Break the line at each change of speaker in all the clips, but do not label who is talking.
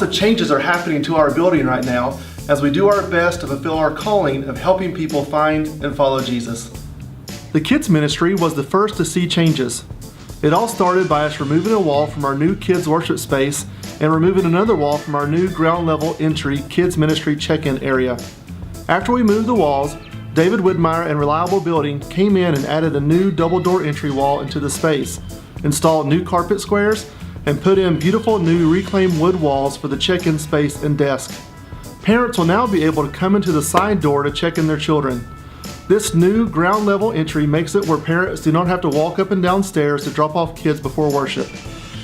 of changes are happening to our building right now as we do our best to fulfill our calling of helping people find and follow Jesus. The kids ministry was the first to see changes. It all started by us removing a wall from our new kids worship space and removing another wall from our new ground level entry kids ministry check-in area. After we moved the walls, David Widmeyer and Reliable Building came in and added a new double door entry wall into the space, installed new carpet squares, and put in beautiful new reclaimed wood walls for the check-in space and desk. Parents will now be able to come into the side door to check in their children. This new ground level entry makes it where parents do not have to walk up and down stairs to drop off kids before worship.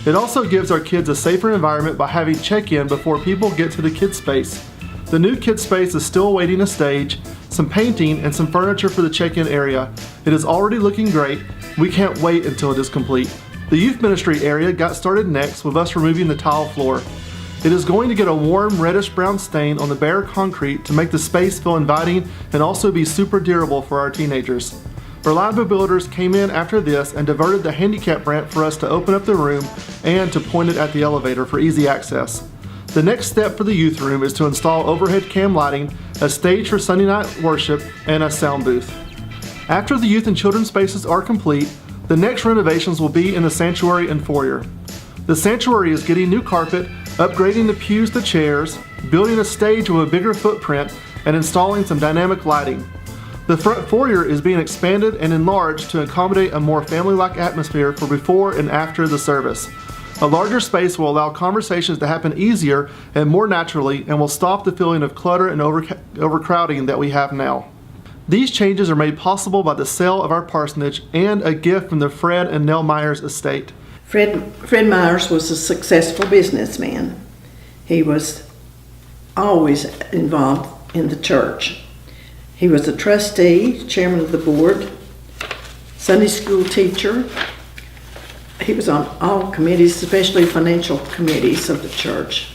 It also gives our kids a safer environment by having check-in before people get to the kids space. The new kids space is still awaiting a stage, some painting, and some furniture for the check-in area. It is already looking great. We can't wait until it is complete. The youth ministry area got started next with us removing the tile floor. It is going to get a warm reddish-brown stain on the bare concrete to make the space feel inviting and also be super durable for our teenagers. Reliable Builders came in after this and diverted the handicap ramp for us to open up the room and to point it at the elevator for easy access. The next step for the youth room is to install overhead cam lighting, a stage for Sunday night worship, and a sound booth. After the youth and children's spaces are complete, the next renovations will be in the sanctuary and foyer. The sanctuary is getting new carpet, upgrading the pews to chairs, building a stage with a bigger footprint, and installing some dynamic lighting. The front foyer is being expanded and enlarged to accommodate a more family-like atmosphere for before and after the service. A larger space will allow conversations to happen easier and more naturally and will stop the feeling of clutter and overcrowding that we have now. These changes are made possible by the sale of our parsonage and a gift from the Fred and Nell Myers estate.
Fred Myers was a successful businessman. He was always involved in the church. He was a trustee, chairman of the board, Sunday school teacher. He was on all committees, especially financial committees of the church.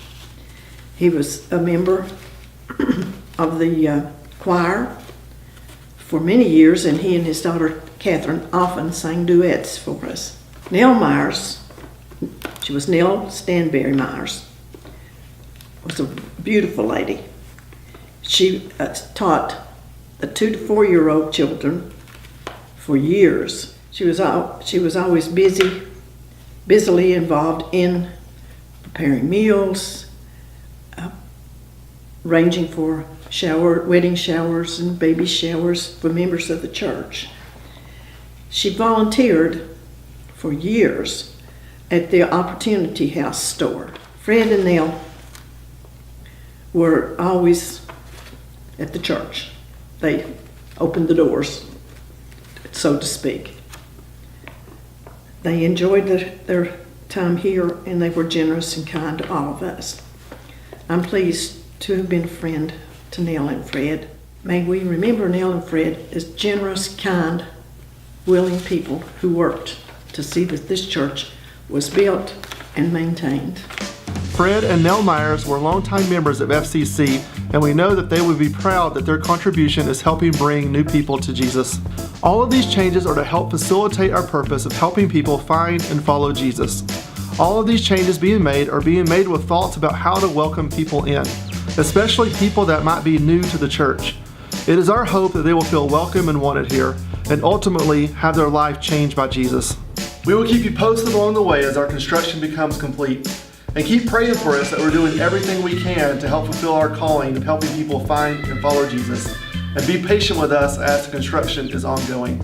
He was a member of the choir for many years, and he and his daughter Catherine often sang duets for us. Nell Myers, she was Nell Stanberry Myers, was a beautiful lady. She taught the 2 to 4 year old children for years. She was always busily involved in preparing meals, arranging for wedding showers and baby showers for members of the church. She volunteered for years at the Opportunity House store. Fred and Nell were always at the church. They opened the doors, so to speak. They enjoyed their time here, and they were generous and kind to all of us. I'm pleased to have been a friend to Nell and Fred. May we remember Nell and Fred as generous, kind, willing people who worked to see that this church was built and maintained.
Fred and Nell Myers were longtime members of FCC, and we know that they would be proud that their contribution is helping bring new people to Jesus. All of these changes are to help facilitate our purpose of helping people find and follow Jesus. All of these changes being made are being made with thoughts about how to welcome people in, especially people that might be new to the church. It is our hope that they will feel welcome and wanted here, and ultimately have their life changed by Jesus. We will keep you posted along the way as our construction becomes complete. And keep praying for us that we're doing everything we can to help fulfill our calling of helping people find and follow Jesus. And be patient with us as the construction is ongoing.